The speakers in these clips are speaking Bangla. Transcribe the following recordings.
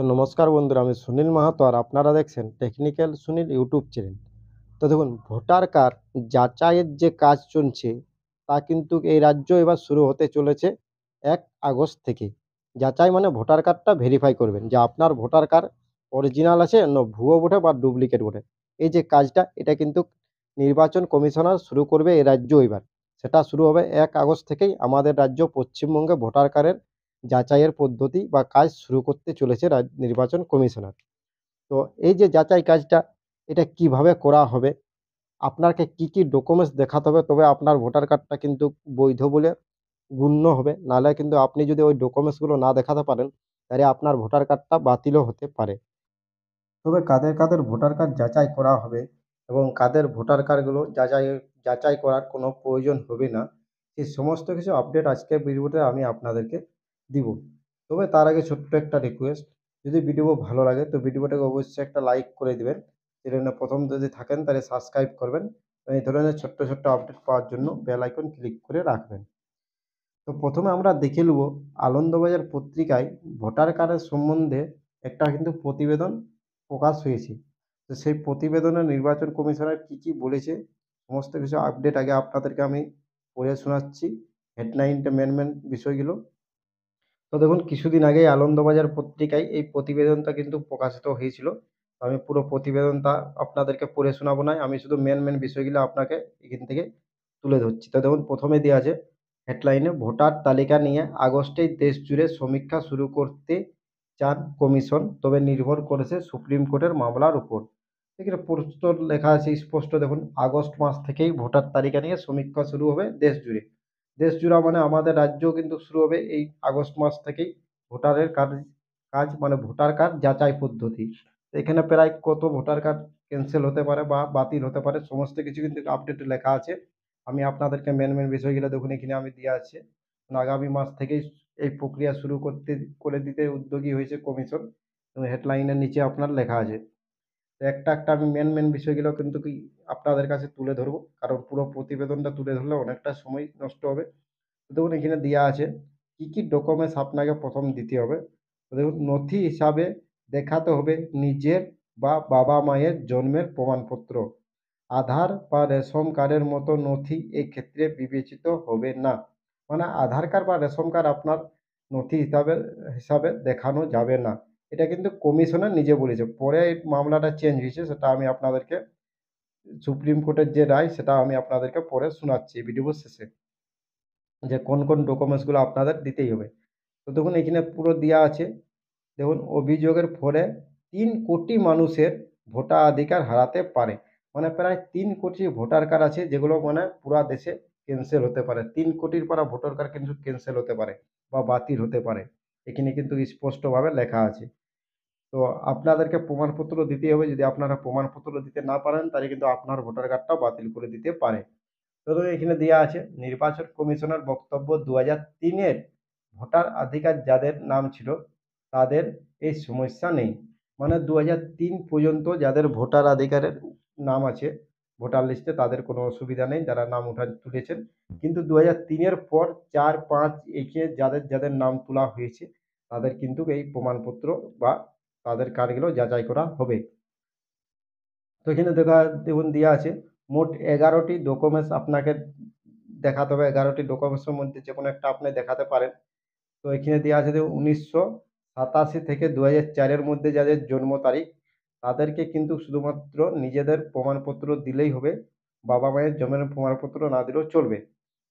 নমস্কার বন্ধুরা, আমি সুনীল মাহাতো আর আপনারা দেখছেন টেকনিক্যাল সুনীল ইউটিউব চ্যানেল। তো দেখুন, ভোটার কার্ড যাচাইয়ের যে কাজ চলছে তা কিন্তু এই রাজ্য এবার শুরু হতে চলেছে 1 আগস্ট থেকে। যাচাই মানে ভোটার কার্ডটা ভেরিফাই করবেন যে আপনার ভোটার কার্ড অরিজিনাল আছে না ভুয়ো বটে বা ডুপ্লিকেট বটে। এই যে কাজটা এটা কিন্তু নির্বাচন কমিশনার শুরু করবে এই রাজ্য এবার। সেটা শুরু হবে 1 আগস্ট থেকেই আমাদের রাজ্য পশ্চিমবঙ্গে ভোটার কার্ডের যাচাইয়ের পদ্ধতি বা কাজ শুরু করতে চলেছে নির্বাচন কমিশনার। তো এই যে যাচাই কাজটা এটা কিভাবে করা হবে, আপনাকে কি ডকুমেন্টস দেখাতে হবে তবে আপনার ভোটার কার্ডটা কিন্তু বৈধ বলে গণ্য হবে। নাহলে কিন্তু আপনি যদি ওই ডকুমেন্টসগুলো না দেখাতে পারেন তাহলে আপনার ভোটার কার্ডটা বাতিলও হতে পারে। তবে কাদের ভোটার কার্ড যাচাই করা হবে এবং কাদের ভোটার কার্ডগুলো যাচাই করার কোনো প্রয়োজন হবে না, এই সমস্ত কিছু আপডেট আজকের ভিডিওতে আমি আপনাদেরকে দিব। তবে তার আগে ছোট্ট একটা রিকোয়েস্ট, যদি ভিডিও ভালো লাগে তো ভিডিওটাকে অবশ্যই একটা লাইক করে দিবেন। চ্যানেলে প্রথম যদি থাকেন তাহলে সাবস্ক্রাইব করবেন। এই ধরনের ছোট্ট আপডেট পাওয়ার জন্য বেল আইকন ক্লিক করে রাখবেন। তো প্রথমে আমরা দেখে নেব, আনন্দবাজার পত্রিকায় ভোটার কার্ডের সম্বন্ধে একটা কিন্তু প্রতিবেদন প্রকাশ হয়েছে। তো সেই প্রতিবেদনে নির্বাচন কমিশনার কি বলেছে সমস্ত কিছু আপডেট আগে আপনাদেরকে আমি পড়ে শোনাচ্ছি, হেডলাইনটা মেন বিষয়গুলো। তো দেখুন, কিছুদিন আগেই আনন্দবাজার পত্রিকায় এই প্রতিবেদনটা কিন্তু প্রকাশিত হয়েছিল। আমি পুরো প্রতিবেদনটা আপনাদেরকে পড়ে শোনাবো না, আমি শুধু মেন বিষয়গুলো আপনাকে এখান থেকে তুলে ধরছি। তো দেখুন, প্রথমে দেওয়া আছে হেডলাইনে, ভোটার তালিকা নিয়ে আগস্টেই দেশ জুড়ে সমীক্ষা শুরু করতে চান কমিশন, তবে নির্ভর করেছে সুপ্রিম কোর্টের মামলার উপর। এখানে প্রশ্ন লেখা আছে স্পষ্ট, দেখুন, আগস্ট মাস থেকেই ভোটার তালিকা নিয়ে সমীক্ষা শুরু হবে দেশ জুড়ে। দেশ জুড়া মানে আমাদের রাজ্যও কিন্তু শুরু হবে এই আগস্ট মাস থেকেই ভোটারের কাজ মানে ভোটার কার্ড যাচাই পদ্ধতি। এখানে প্রায় কত ভোটার কার্ড ক্যান্সেল হতে পারে বা বাতিল হতে পারে সমস্ত কিছু কিন্তু আপডেটে লেখা আছে। আমি আপনাদেরকে মেন বিষয়গুলো দেখুন এখানে আমি দেওয়া আছে। আগামী মাস থেকেই এই প্রক্রিয়া শুরু করে দিতে উদ্যোগী হয়েছে কমিশন, এবং হেডলাইনের নিচে আপনার লেখা আছে। তো একটা আমি মেন বিষয়গুলো কিন্তু কি আপনাদের কাছে তুলে ধরবো, কারণ পুরো প্রতিবেদনটা তুলে ধরলে অনেকটা সময় নষ্ট হবে। তো দেখুন, এখানে দেওয়া আছে কি ডকুমেন্টস আপনাকে প্রথম দিতে হবে। তো দেখুন, নথি হিসাবে দেখাতে হবে নিজের বা বাবা মায়ের জন্মের প্রমাণপত্র। আধার বা রেশন কার্ডের মতো নথি এক্ষেত্রে বিবেচিত হবে না। মানে আধার কার্ড বা রেশন কার্ড আপনার নথি হিসাবে দেখানো যাবে না। এটা কিন্তু কমিশনার নিজে বলেছে, পরে এই মামলাটা চেঞ্জ হয়েছে, সেটা আমি আপনাদেরকে সুপ্রিম কোর্টের যে রায় সেটা আমি আপনাদেরকে পরে শোনাচ্ছি ভিডিও শেষে, যে কোন ডকুমেন্টসগুলো আপনাদের দিতেই হবে। তো দেখুন, এখানে পুরো দেওয়া আছে। দেখুন, অভিযোগের ফলে 3 কোটি মানুষের ভোটাধিকার হারাতে পারে। মানে প্রায় 3 কোটি ভোটার কার্ড আছে যেগুলো মানে পুরা দেশে ক্যান্সেল হতে পারে। 3 কোটির পর ভোটার কার্ড কিন্তু ক্যান্সেল হতে পারে বা বাতিল হতে পারে, এখানে কিন্তু স্পষ্টভাবে লেখা আছে। তো আপনাদেরকে প্রমাণপত্র দিতে হবে, যদি আপনারা প্রমাণপত্র দিতে না পারেন তাহলে কিন্তু আপনার ভোটার কার্ডটা বাতিল করে দিতে পারে। তো এখানে দেওয়া আছে নির্বাচন কমিশনের বক্তব্য, 2003-এর ভোটার অধিকার যাদের নাম ছিল তাদের এই সমস্যা নেই। মানে 2003 পর্যন্ত যাদের ভোটার অধিকারের নাম আছে ভোটার লিস্টে তাদের কোনো অসুবিধা নেই, যারা নাম তুলেছেন। কিন্তু 2003-এর পর 4-5 একে যাদের নাম তোলা হয়েছে তাদের কিন্তু এই প্রমাণপত্র বা তাদের কার্ডগুলো যাচাই করা হবে। তো এখানে দেখুন দেওয়া আছে মোট 11টি ডকুমেন্টস আপনাকে দেখাতে হবে। 11টি ডকুমেন্টসের মধ্যে যে কোনো একটা আপনি দেখাতে পারেন। তো এখানে দেওয়া আছে যে 1987 থেকে 2004-এর মধ্যে যাদের জন্ম তারিখ তাদেরকে কিন্তু শুধুমাত্র নিজেদের প্রমাণপত্র দিলেই হবে, বাবা মায়ের জন্মের প্রমাণপত্র না দিলেও চলবে।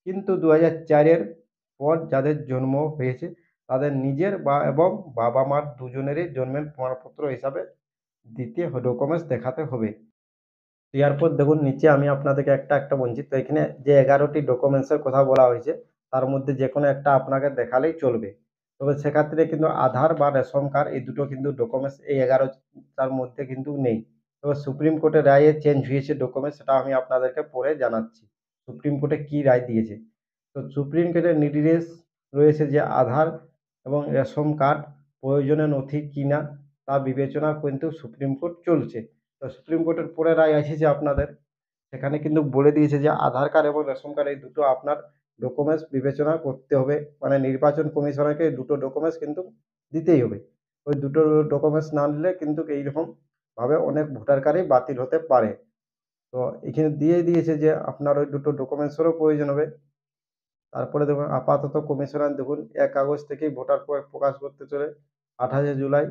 কিন্তু 2004-এর পর যাদের জন্ম হয়েছে তাদের নিজের এবং বাবা মার দুজনেরই জন্মের প্রমাণপত্র হিসাবে ডকুমেন্টস দেখাতে হবে। দেওয়ার পর দেখুন নিচে আমি আপনাদেরকে একটা বলছি। তো এখানে যে 11টি ডকুমেন্টসের কথা বলা হয়েছে তার মধ্যে যে কোনো একটা আপনাকে দেখালেই চলবে। তবে সেক্ষেত্রে কিন্তু আধার বা রেশন কার্ড এই দুটো কিন্তু ডকুমেন্টস এই 11টার মধ্যে কিন্তু নেই। তবে সুপ্রিম কোর্টের রায়ে চেঞ্জ হয়েছে ডকুমেন্টস, সেটা আমি আপনাদেরকে পরে জানাচ্ছি সুপ্রিম কোর্টে কি রায় দিয়েছে। তো সুপ্রিম কোর্টের নির্দেশ রয়েছে যে আধার এবং রেশন কার্ড প্রয়োজনীয় নথি কিনা তা বিবেচনা কিন্তু সুপ্রিম কোর্ট চলছে। তো সুপ্রিম কোর্টের পরে রায় এসেছে আপনাদের, সেখানে কিন্তু বলে দিয়েছে যে আধার কার্ড এবং রেশন কার্ড এই দুটো আপনার ডকুমেন্টস বিবেচনা করতে হবে। মানে নির্বাচন কমিশনারকে এই দুটো ডকুমেন্টস কিন্তু দিতেই হবে। ওই দুটো ডকুমেন্টস না নিলে কিন্তু এইরকমভাবে অনেক ভোটার কার্ডই বাতিল হতে পারে। তো এখানে দিয়ে দিয়েছে যে আপনার ওই দুটো ডকুমেন্টসেরও প্রয়োজন হবে। তারপরে দেখুন আপাতত কমিশনার দেখুন ১ আগস্ট থেকেই ভোটার প্রকাশ করতে চলে ২৮শে জুলাই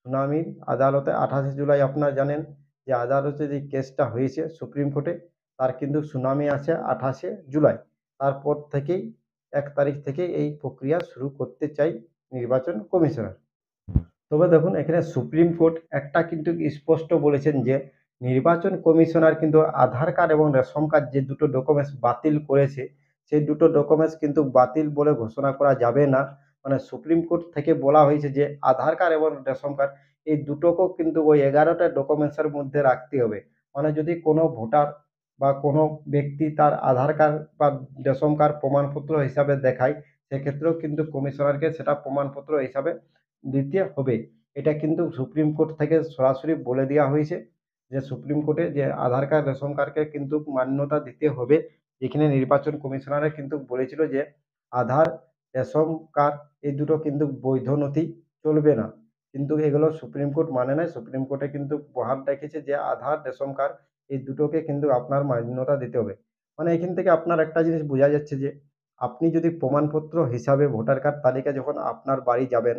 শুনানির আদালতে ২৮শে জুলাই আপনারা জানেন যে আদালতে যে কেসটা হয়েছে সুপ্রিম কোর্টে তার কিন্তু শুনানি আছে ২৮শে জুলাই। তারপর থেকেই ১ তারিখ থেকে এই প্রক্রিয়া শুরু করতে চাই নির্বাচন কমিশনার। তবে দেখুন এখানে সুপ্রিম কোর্ট একটা কিন্তু স্পষ্ট বলেছেন যে নির্বাচন কমিশনার কিন্তু আধার কার্ড এবং রেশন কার্ড যে দুটো ডকুমেন্টস বাতিল করেছে সেই দুটো ডকুমেন্টস কিন্তু বাতিল বলে ঘোষণা করা যাবে না। মানে সুপ্রিম কোর্ট থেকে বলা হয়েছে যে আধার কার্ড এবং রেশন কার্ড এই দুটোকেও কিন্তু ওই ১১টা ডকুমেন্টসের মধ্যে রাখতে হবে। মানে যদি কোনো ভোটার বা কোনো ব্যক্তি তার আধার কার্ড বা রেশন কার্ড প্রমাণপত্র হিসাবে দেখায় সেক্ষেত্রেও কিন্তু কমিশনারকে সেটা প্রমাণপত্র হিসাবে দিতে হবে। এটা কিন্তু সুপ্রিম কোর্ট থেকে সরাসরি বলে দেওয়া হয়েছে যে সুপ্রিম কোর্টে যে আধার কার্ড রেশন কার্ডকে কিন্তু মান্যতা দিতে হবে। এখানে নির্বাচন কমিশনারে কিন্তু বলেছিল যে আধার রেশন কার্ড এই দুটো কিন্তু বৈধ নথি চলবে না। কিন্তু এগুলো সুপ্রিম কোর্ট মানে নাই। সুপ্রিম কোর্টে কিন্তু বহাল রেখেছে যে আধার রেশন কার্ড এই দুটোকে কিন্তু আপনার মান্যতা দিতে হবে। মানে এখান থেকে আপনার একটা জিনিস বোঝা যাচ্ছে যে আপনি যদি প্রমাণপত্র হিসাবে ভোটার কার্ড তালিকা যখন আপনার বাড়ি যাবেন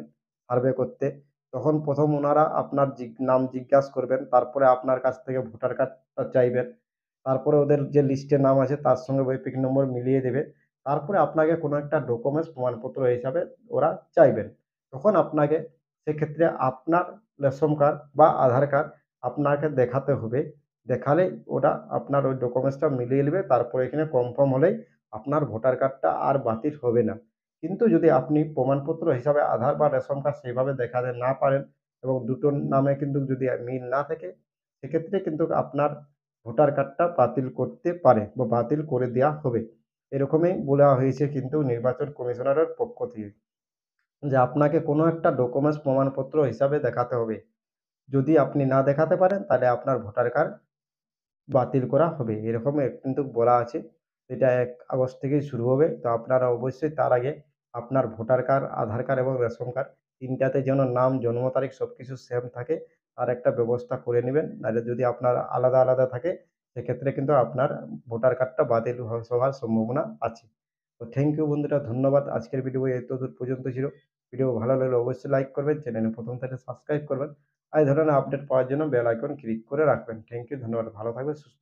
সার্ভে করতে, তখন ১ম ওনারা আপনার নাম জিজ্ঞাসা করবেন। তারপরে আপনার কাছ থেকে ভোটার কার্ডটা চাইবেন। তারপরে ওদের যে লিস্টে নাম আছে তার সঙ্গে বৈপিক নম্বর মিলিয়ে দেবে। তারপরে আপনাকে কোনো একটা ডকুমেন্টস প্রমাণপত্র হিসাবে ওরা চাইবেন। তখন আপনাকে সেক্ষেত্রে আপনার রেশন কার্ড বা আধার কার্ড আপনাকে দেখাতে হবে। দেখালেই ওরা আপনার ওই ডকুমেন্টসটা মিলিয়ে নেবে। তারপরে এখানে কনফার্ম হলেই আপনার ভোটার কার্ডটা আর বাতিল হবে না। কিন্তু যদি আপনি প্রমাণপত্র হিসাবে আধার বা রেশন কার্ড সেইভাবে দেখাতে না পারেন এবং দুটোর নামে কিন্তু যদি মিল না থাকে সেক্ষেত্রে কিন্তু আপনার ভোটার কার্ডটা বাতিল করতে পারে বা বাতিল করে দেওয়া হবে। এরকমই বলা হয়েছে কিন্তু নির্বাচন কমিশনারের পক্ষ থেকে যে আপনাকে কোনো একটা ডকুমেন্টস প্রমাণপত্র হিসাবে দেখাতে হবে। যদি আপনি না দেখাতে পারেন তাহলে আপনার ভোটার কার্ড বাতিল করা হবে। এরকম কিন্তু বলা আছে। এটা ১ আগস্ট থেকেই শুরু হবে। তো আপনারা অবশ্যই তার আগে আপনার ভোটার কার্ড, আধার কার্ড এবং রেশন কার্ড ৩ টাতে যেন নাম, জন্ম তারিখ সবকিছু সেম থাকে তার একটা ব্যবস্থা করে নিবেন। নাহলে যদি আপনার আলাদা, আলাদা থাকে সেক্ষেত্রে কিন্তু আপনার ভোটার কার্ডটা বাতিল হওয়ার সম্ভাবনা আছে। তো থ্যাংক ইউ বন্ধুরা, ধন্যবাদ। আজকের ভিডিও এতদূর পর্যন্ত ছিল। ভিডিও ভালো লাগলে অবশ্যই লাইক করবেন, চ্যানেলে ১ম থেকে সাবস্ক্রাইব করবেন। আর এই ধরনের আপডেট পাওয়ার জন্য বেল আইকন ক্লিক করে রাখবেন। থ্যাংক ইউ, ধন্যবাদ। ভালো থাকবেন, সুস্থ